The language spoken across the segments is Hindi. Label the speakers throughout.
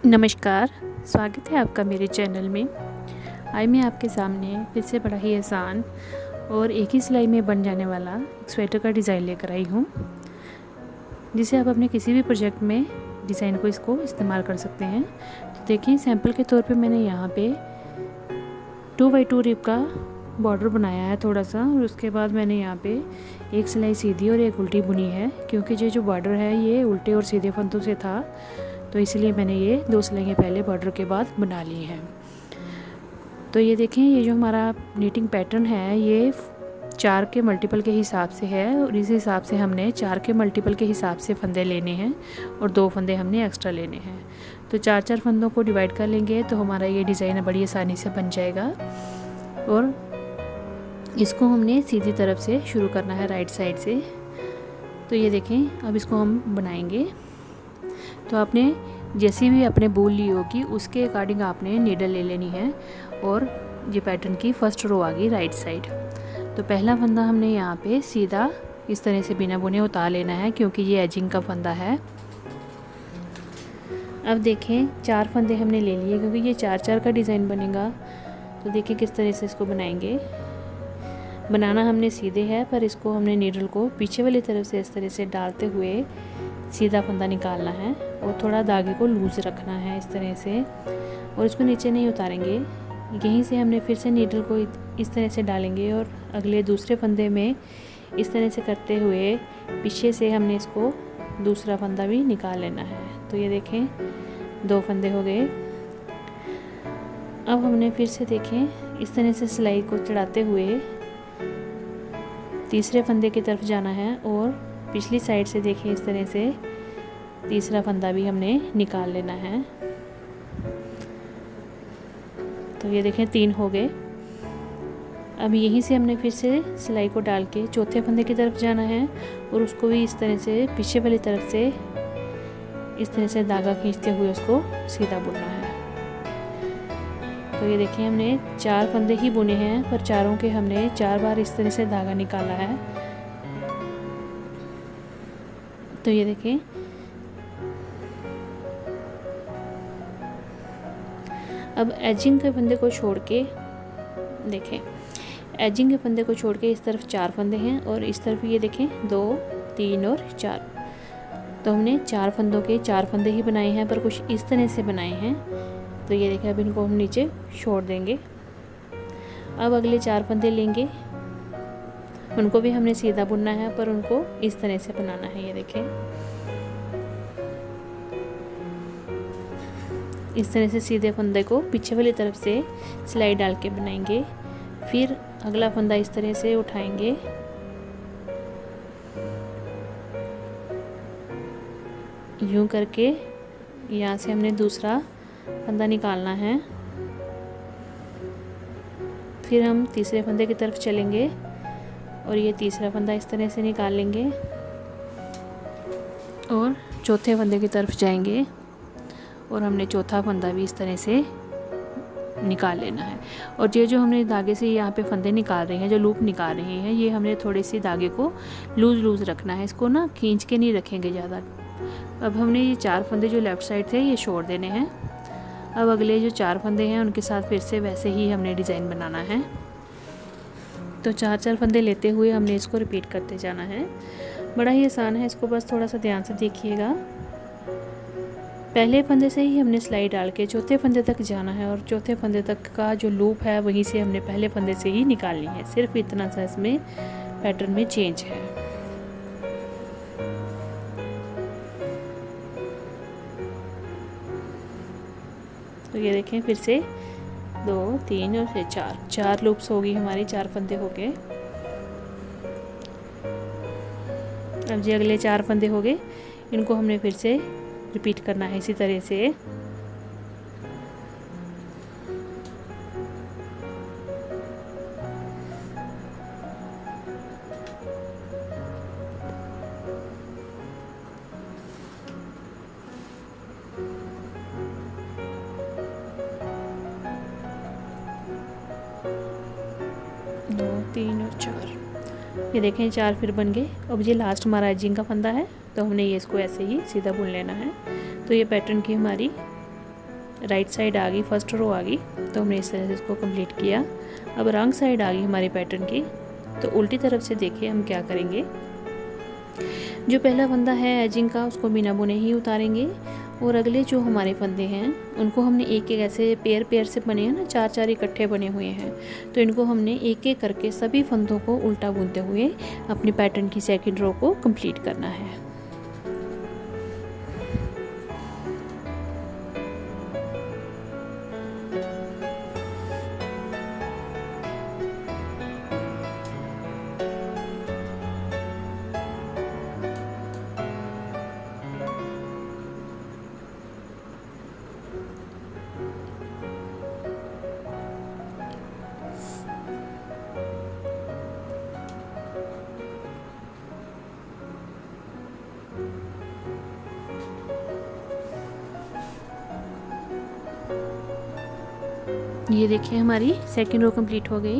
Speaker 1: नमस्कार, स्वागत है आपका मेरे चैनल में। आज मैं आपके सामने फिर से बड़ा ही आसान और एक ही सिलाई में बन जाने वाला एक स्वेटर का डिज़ाइन लेकर आई हूँ, जिसे आप अपने किसी भी प्रोजेक्ट में डिज़ाइन को इस्तेमाल कर सकते हैं। तो देखिए, सैंपल के तौर पे मैंने यहाँ पे 2x2 रिब का बॉर्डर बनाया है थोड़ा सा, और उसके बाद मैंने यहाँ पे एक सिलाई सीधी और एक उल्टी बुनी है, क्योंकि ये जो बॉर्डर है ये उल्टे और सीधे फंदों से था, तो इसलिए मैंने ये 2 सिलाइयाँ पहले बॉर्डर के बाद बना ली हैं। तो ये देखें, ये जो हमारा नीटिंग पैटर्न है ये 4 के मल्टीपल के हिसाब से है, और इस हिसाब से हमने 4 के मल्टीपल के हिसाब से फंदे लेने हैं और 2 फंदे हमने एक्स्ट्रा लेने हैं। तो 4-4 फंदों को डिवाइड कर लेंगे तो हमारा ये डिज़ाइन बड़ी आसानी से बन जाएगा। और इसको हमने सीधी तरफ से शुरू करना है, राइट साइड से। तो ये देखें, अब इसको हम बनाएंगे। तो आपने जैसी भी आपने बूल ली होगी उसके अकॉर्डिंग आपने नीडल ले लेनी है, और ये पैटर्न की फर्स्ट रो आ गई राइट साइड। तो पहला फंदा हमने यहाँ पे सीधा इस तरह से बिना बुने उतार लेना है, क्योंकि ये एजिंग का फंदा है। अब देखें, 4 फंदे हमने ले लिए, क्योंकि ये 4-4 का डिज़ाइन बनेगा। तो देखिए किस तरह से इसको बनाएंगे। बनाना हमने सीधे है, पर इसको हमने नीडल को पीछे वाली तरफ से इस तरह से डालते हुए सीधा फंदा निकालना है, और थोड़ा धागे को लूज़ रखना है इस तरह से, और इसको नीचे नहीं उतारेंगे। यहीं से हमने फिर से नीडल को इस तरह से डालेंगे, और अगले दूसरे फंदे में इस तरह से करते हुए पीछे से हमने इसको दूसरा फंदा भी निकाल लेना है। तो ये देखें, 2 फंदे हो गए। अब हमने फिर से देखें इस तरह से सिलाई को चढ़ाते हुए तीसरे फंदे की तरफ जाना है, और पिछली साइड से देखें इस तरह से तीसरा फंदा भी हमने निकाल लेना है। तो ये देखें 3 हो गए। अब यहीं से हमने फिर से सिलाई को डाल के चौथे फंदे की तरफ जाना है, और उसको भी इस तरह से पीछे वाली तरफ से इस तरह से धागा खींचते हुए उसको सीधा बुनना है। तो ये देखिए, हमने 4 फंदे ही बुने हैं, पर चारों के हमने 4 बार इस तरह से धागा निकाला है। तो ये देखें, अब एजिंग के फंदे को छोड़ के देखें, एजिंग के फंदे को छोड़ के इस तरफ 4 फंदे हैं, और इस तरफ ये देखें 2, 3 और 4। तो हमने 4 फंदों के 4 फंदे ही बनाए हैं, पर कुछ इस तरह से बनाए हैं। तो ये देखें, अब इनको हम नीचे छोड़ देंगे। अब अगले 4 फंदे लेंगे, उनको भी हमने सीधा बुनना है, पर उनको इस तरह से बनाना है। ये देखें, इस तरह से सीधे फंदे को पीछे वाली तरफ से सिलाई डाल के बनाएंगे। फिर अगला फंदा इस तरह से उठाएंगे, यूं करके यहाँ से हमने दूसरा फंदा निकालना है। फिर हम तीसरे फंदे की तरफ चलेंगे, और ये तीसरा फंदा इस तरह से निकाल लेंगे, और चौथे फंदे की तरफ जाएंगे, और हमने चौथा फंदा भी इस तरह से निकाल लेना है। और ये जो हमने धागे से यहाँ पे फंदे निकाल रहे हैं, जो लूप निकाल रहे हैं, ये हमने थोड़ी सी धागे को लूज़ रखना है, इसको ना खींच के नहीं रखेंगे ज़्यादा। अब हमने ये 4 फंदे जो लेफ़्ट साइड थे ये छोड़ देने हैं। अब अगले जो 4 फंदे हैं उनके साथ फिर से वैसे ही हमने डिज़ाइन बनाना है। तो 4-4 फंदे लेते हुए हमने इसको रिपीट करते जाना है। बड़ा ही आसान है, इसको बस थोड़ा सा ध्यान से देखिएगा। पहले फंदे से ही हमने सिलाई डाल के चौथे फंदे तक जाना है, और चौथे फंदे तक का जो लूप है वहीं से हमने पहले फंदे से ही निकालनी है। सिर्फ इतना सा इसमें पैटर्न में चेंज है। तो ये देखें, फिर से 2, 3 और फिर 4 लूप्स होगी हमारी, 4 फंदे हो गए। अब ये अगले 4 फंदे हो गए, इनको हमने फिर से रिपीट करना है इसी तरह से। दो, 3 और 4, ये देखें 4 फिर बन गए। अब ये लास्ट हमारा एजिंग का फंदा है, तो हमने ये इसको ऐसे ही सीधा बुन लेना है। तो ये पैटर्न की हमारी राइट साइड आ गई, फर्स्ट रो आ गई, तो हमने इस तरह से इसको कंप्लीट किया। अब रॉन्ग साइड आ गई हमारे पैटर्न की, तो उल्टी तरफ से देखिए हम क्या करेंगे। जो पहला फंदा है एजिंग का उसको बिना बुने ही उतारेंगे, और अगले जो हमारे फंदे हैं उनको हमने एक एक ऐसे पेयर पेयर से बने हैं ना, चार चार इकट्ठे बने हुए हैं, तो इनको हमने एक एक करके सभी फंदों को उल्टा बुनते हुए अपने पैटर्न की सेकंड रो को कंप्लीट करना है। ये देखिए हमारी सेकंड रो कंप्लीट हो गई।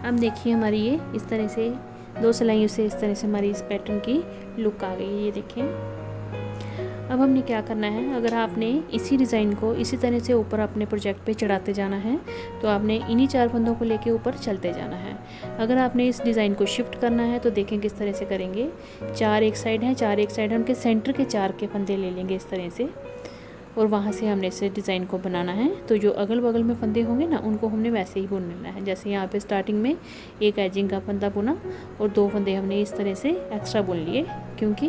Speaker 1: अब देखिए हमारी ये इस तरह से 2 सिलाइयों से इस तरह से हमारी इस पैटर्न की लुक आ गई है। ये देखिए अब हमने क्या करना है, अगर आपने इसी डिज़ाइन को इसी तरह से ऊपर अपने प्रोजेक्ट पे चढ़ाते जाना है तो आपने इन्हीं 4 फंदों को लेके ऊपर चलते जाना है। अगर आपने इस डिज़ाइन को शिफ्ट करना है तो देखें किस तरह से करेंगे। 4 एक साइड है, 4 एक साइड है, उनके सेंटर के 4 के फंदे ले लेंगे इस तरह से, और वहाँ से हमने इस डिज़ाइन को बनाना है। तो जो अगल बगल में फंदे होंगे ना उनको हमने वैसे ही बुन लेना है। जैसे यहाँ पे स्टार्टिंग में एक एजिंग का फंदा बुना और 2 फंदे हमने इस तरह से एक्स्ट्रा बुन लिए, क्योंकि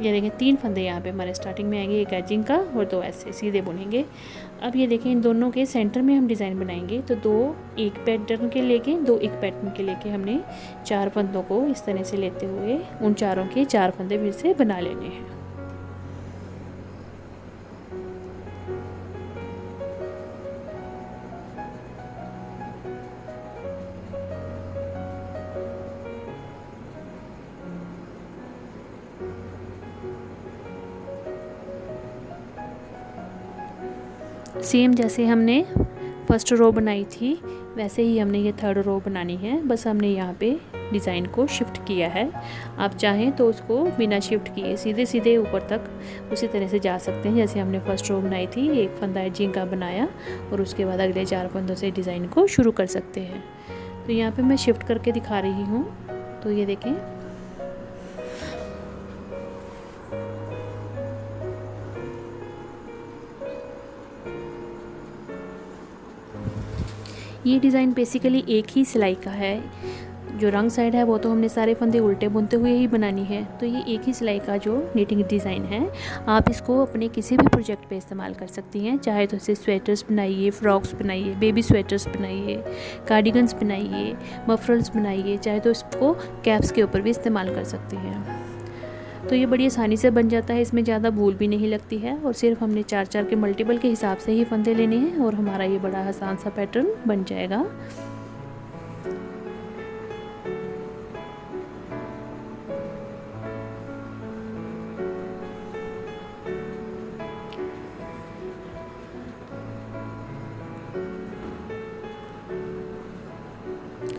Speaker 1: ये देखें 3 फंदे यहाँ पे हमारे स्टार्टिंग में आएंगे, एक एजिंग का और 2 ऐसे सीधे बुनेंगे। अब ये देखें इन दोनों के सेंटर में हम डिज़ाइन बनाएंगे, तो 2 एक पैटर्न के लेके 2 एक पैटर्न के लेके हमने 4 फंदों को इस तरह से लेते हुए उन चारों के 4 फंदे फिर से बना लेने हैं। सेम जैसे हमने फर्स्ट रो बनाई थी वैसे ही हमने ये थर्ड रो बनानी है, बस हमने यहाँ पे डिज़ाइन को शिफ्ट किया है। आप चाहें तो उसको बिना शिफ्ट किए सीधे सीधे ऊपर तक उसी तरह से जा सकते हैं जैसे हमने फर्स्ट रो बनाई थी। एक फंदा एजिंग का बनाया और उसके बाद अगले 4 फंदों से डिज़ाइन को शुरू कर सकते हैं। तो यहाँ पे मैं शिफ्ट करके दिखा रही हूँ, तो ये देखें ये डिज़ाइन बेसिकली एक ही सिलाई का है। जो रंग साइड है वो तो हमने सारे फंदे उल्टे बुनते हुए ही बनानी है, तो ये एक ही सिलाई का जो नीटिंग डिज़ाइन है। आप इसको अपने किसी भी प्रोजेक्ट पे इस्तेमाल कर सकती हैं। चाहे तो इसे स्वेटर्स बनाइए, फ्रॉक्स बनाइए, बेबी स्वेटर्स बनाइए, कार्डिगन्स बनाइए, मफरल्स बनाइए, चाहे तो इसको कैप्स के ऊपर भी इस्तेमाल कर सकती हैं। तो ये बड़ी आसानी से बन जाता है, इसमें ज़्यादा भूल भी नहीं लगती है, और सिर्फ हमने 4-4 के मल्टीपल के हिसाब से ही फंदे लेने हैं और हमारा ये बड़ा आसान सा पैटर्न बन जाएगा।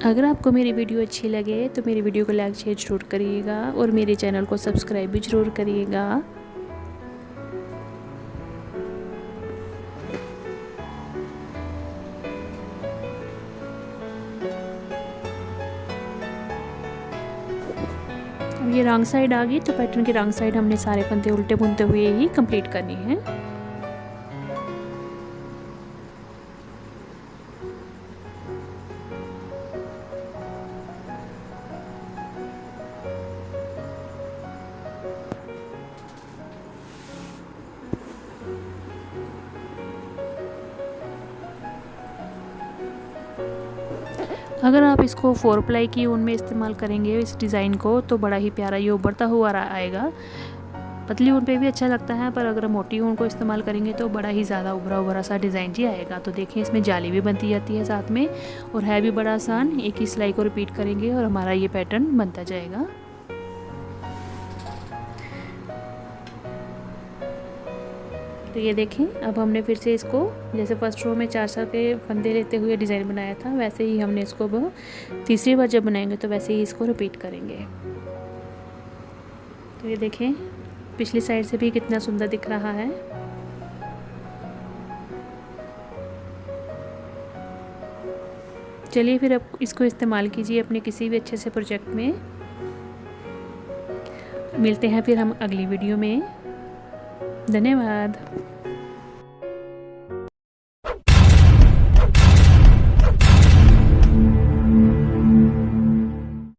Speaker 1: अगर आपको मेरी वीडियो अच्छी लगे तो मेरी वीडियो को लाइक शेयर ज़रूर करिएगा और मेरे चैनल को सब्सक्राइब भी ज़रूर करिएगा। अब ये रॉन्ग साइड आ गई, तो पैटर्न की रॉन्ग साइड हमने सारे फंदे उल्टे बुनते हुए ही कंप्लीट करनी है। अगर आप इसको 4 प्लाई की ऊन में इस्तेमाल करेंगे इस डिज़ाइन को, तो बड़ा ही प्यारा ये उभरता हुआ आएगा। पतली ऊन पे भी अच्छा लगता है, पर अगर मोटी ऊन को इस्तेमाल करेंगे तो बड़ा ही ज़्यादा उभरा उभरा सा डिज़ाइन जी आएगा। तो देखिए इसमें जाली भी बनती जाती है साथ में, और है भी बड़ा आसान। एक ही सिलाई को रिपीट करेंगे और हमारा ये पैटर्न बनता जाएगा। तो ये देखें अब हमने फिर से इसको जैसे फर्स्ट रो में 4-4 के फंदे लेते हुए डिज़ाइन बनाया था, वैसे ही हमने इसको तीसरी बार जब बनाएंगे तो वैसे ही इसको रिपीट करेंगे। तो ये देखें पिछली साइड से भी कितना सुंदर दिख रहा है। चलिए फिर अब इसको इस्तेमाल कीजिए अपने किसी भी अच्छे से प्रोजेक्ट में। मिलते हैं फिर हम अगली वीडियो में। धन्यवाद।